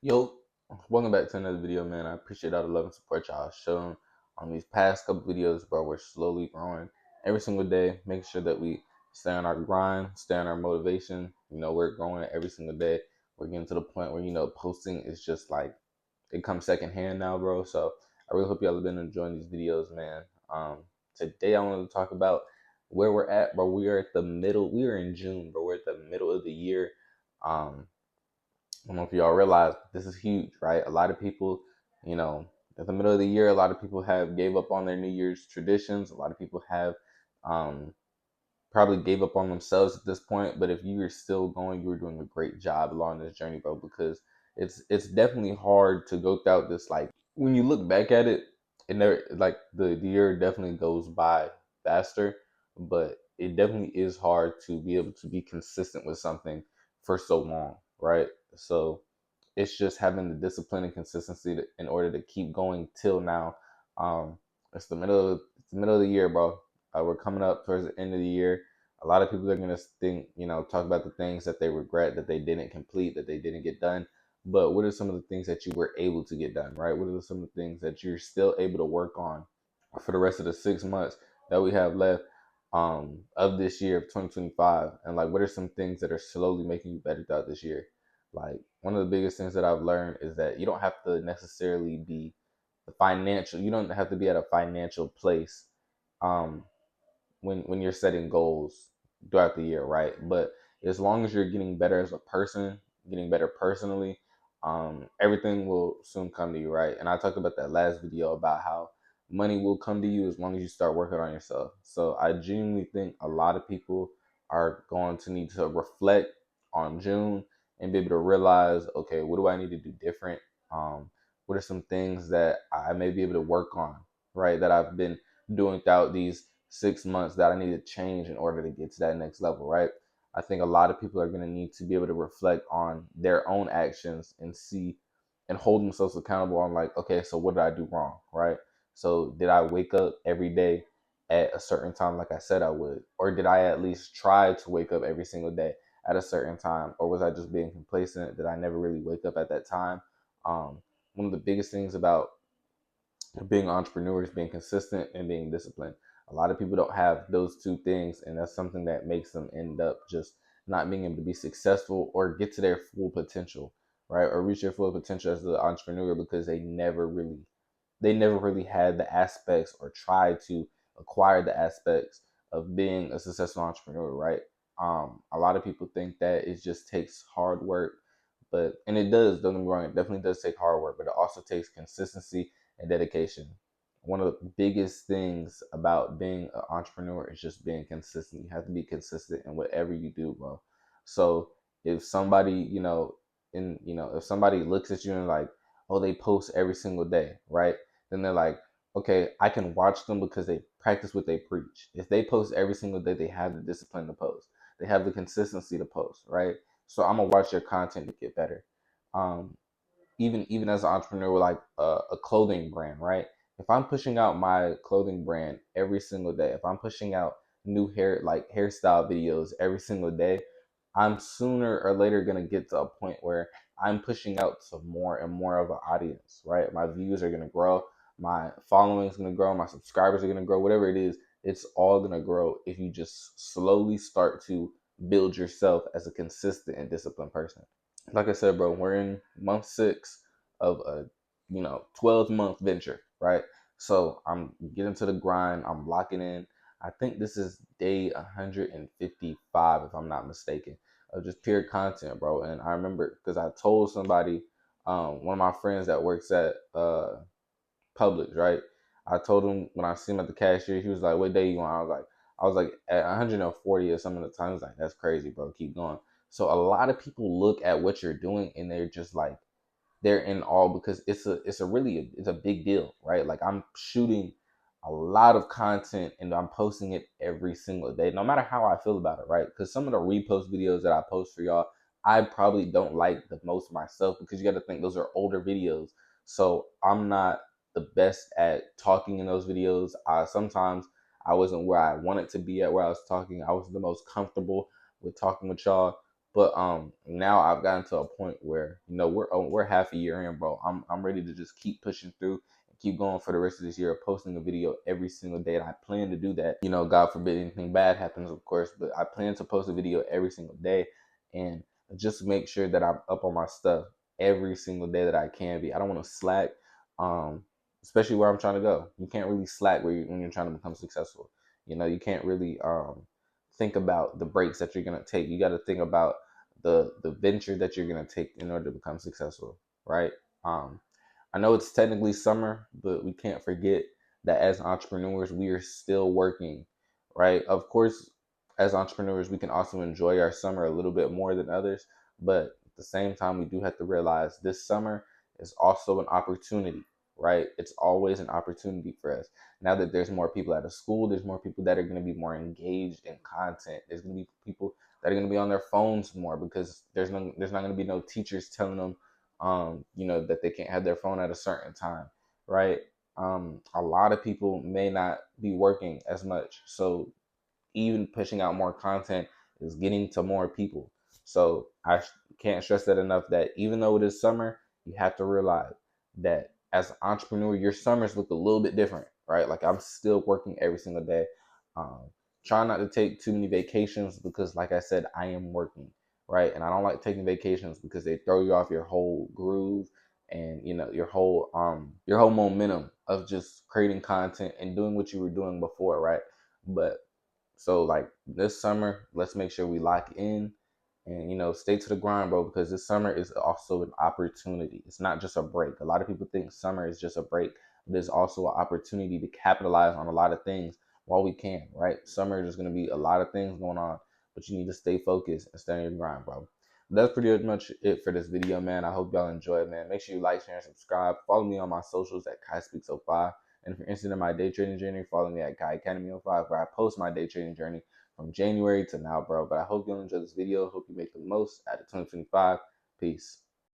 Yo, welcome back to another video, man. I appreciate all the love and support y'all shown on these past couple videos, bro. We're slowly growing every single day, making sure that we stay on our grind, stay on our motivation. We're growing every single day. We're getting to the point where, posting is just like, it comes secondhand now, bro. So I really hope y'all have been enjoying these videos, man. Today I wanted to talk about where we're at, bro. We are in June, bro. We're at the middle of the year. Um, I don't know if y'all realize this is huge, right? A lot of people, you know, at the middle of the year, a lot of people have gave up on their New Year's traditions. A lot of people have um, probably gave up on themselves at this point. But if you are still going, you're doing a great job along this journey, bro. Because it's definitely hard to go through this. Like when you look back at it, it never like the year definitely goes by faster, but it definitely is hard to be able to be consistent with something for so long, right? So it's just having the discipline and consistency in order to keep going till now. It's the middle of the year, bro. We're coming up towards the end of the year. A lot of people are gonna think, talk about the things that they regret that they didn't complete, that they didn't get done. But what are some of the things that you were able to get done, right? What are some of the things that you're still able to work on for the rest of the 6 months that we have left of this year of 2025? And like, what are some things that are slowly making you better throughout this year? Like, one of the biggest things that I've learned is that you don't have to necessarily be you don't have to be at a financial place um when you're setting goals throughout the year, right? But as long as you're getting better as a person, getting better personally, everything will soon come to you, right? And I talked about that last video about how money will come to you as long as you start working on yourself. So I genuinely think a lot of people are going to need to reflect on June and be able to realize, okay, what do I need to do different? What are some things that I may be able to work on, right? That I've been doing throughout these 6 months that I need to change in order to get to that next level, right? I think a lot of people are going to need to be able to reflect on their own actions and see and hold themselves accountable on, like, okay, so what did I do wrong, right? So did I wake up every day at a certain time like I said I would? Or did I at least try to wake up every single day at a certain time? Or was I just being complacent? Did I never really wake up at that time? One of the biggest things about being an entrepreneur is being consistent and being disciplined. A lot of people don't have those two things, and that's something that makes them end up just not being able to be successful or get to their full potential, right? Or reach their full potential as an entrepreneur because they never really had the aspects or tried to acquire the aspects of being a successful entrepreneur, right? A lot of people think that it just takes hard work, and it does. Don't get me wrong, it definitely does take hard work, but it also takes consistency and dedication. One of the biggest things about being an entrepreneur is just being consistent. You have to be consistent in whatever you do, bro. So if somebody, if somebody looks at you and like, oh, they post every single day, right? Then they're like, okay, I can watch them because they practice what they preach. If they post every single day, they have the discipline to post. They have the consistency to post, right? So I'm gonna watch their content to get better. Um, even as an entrepreneur with like a clothing brand, right? If I'm pushing out my clothing brand every single day, if I'm pushing out new hairstyle videos every single day, I'm sooner or later gonna get to a point where I'm pushing out to more and more of an audience, right? My views are gonna grow, my following is gonna grow, my subscribers are gonna grow, whatever it is, it's all gonna grow if you just slowly start to build yourself as a consistent and disciplined person. Like I said, bro, we're in month 6 of a 12-month venture, right? So I'm getting to the grind. I'm locking in. I think this is day 155, if I'm not mistaken, of just pure content, bro. And I remember because I told somebody, one of my friends that works at Publix, right? I told him when I see him at the cashier, he was like, "What day you on?" I was like at 140 or something at the time. He was like, "That's crazy, bro. Keep going." So a lot of people look at what you're doing and they're just like they're in awe because it's a big deal, right? Like I'm shooting a lot of content and I'm posting it every single day, no matter how I feel about it, right? Because some of the repost videos that I post for y'all, I probably don't like the most myself because you got to think those are older videos. So I'm not the best at talking in those videos. Sometimes I wasn't where I wanted to be at where I was talking. I was the most comfortable with talking with y'all. But now I've gotten to a point where, you know, we're half a year in, bro. I'm ready to just keep pushing through and keep going for the rest of this year, posting a video every single day. And I plan to do that. You know, God forbid anything bad happens, of course, but I plan to post a video every single day and just make sure that I'm up on my stuff every single day that I can be. I don't want to slack. Um, Especially where I'm trying to go. You can't really slack when you're trying to become successful. You know, you can't really think about the breaks that you're gonna take. You got to think about the venture that you're gonna take in order to become successful, right? Um, I know it's technically summer, but we can't forget that as entrepreneurs, we are still working, right? Of course, as entrepreneurs, we can also enjoy our summer a little bit more than others, but at the same time, we do have to realize this summer is also an opportunity, right? It's always an opportunity for us. Now that there's more people at a school, there's more people that are going to be more engaged in content. There's going to be people that are going to be on their phones more because there's not going to be no teachers telling them, you know, that they can't have their phone at a certain time, right? A lot of people may not be working as much, so even pushing out more content is getting to more people. So I can't stress that enough that even though it is summer, you have to realize that as an entrepreneur, your summers look a little bit different, right? Like I'm still working every single day. Um, Trying not to take too many vacations because, like I said, I am working, right? And I don't like taking vacations because they throw you off your whole groove and you know your whole momentum of just creating content and doing what you were doing before, right? But so like this summer, let's make sure we lock in and you know stay to the grind, bro, because this summer is also an opportunity. It's not just a break. A lot of people think summer is just a break, but it's also an opportunity to capitalize on a lot of things while we can, right? Summer there's gonna be a lot of things going on, but you need to stay focused and stay on your grind, bro. That's pretty much it for this video, man. I hope y'all enjoy it, man. Make sure you like, share, and subscribe. Follow me on my socials at Kai Speaks 05. And if you're interested in my day trading journey, follow me at Kai Academy 05, where I post my day trading journey from January to now, bro. But I hope you'll enjoy this video. Hope you make the most out of 2025. Peace.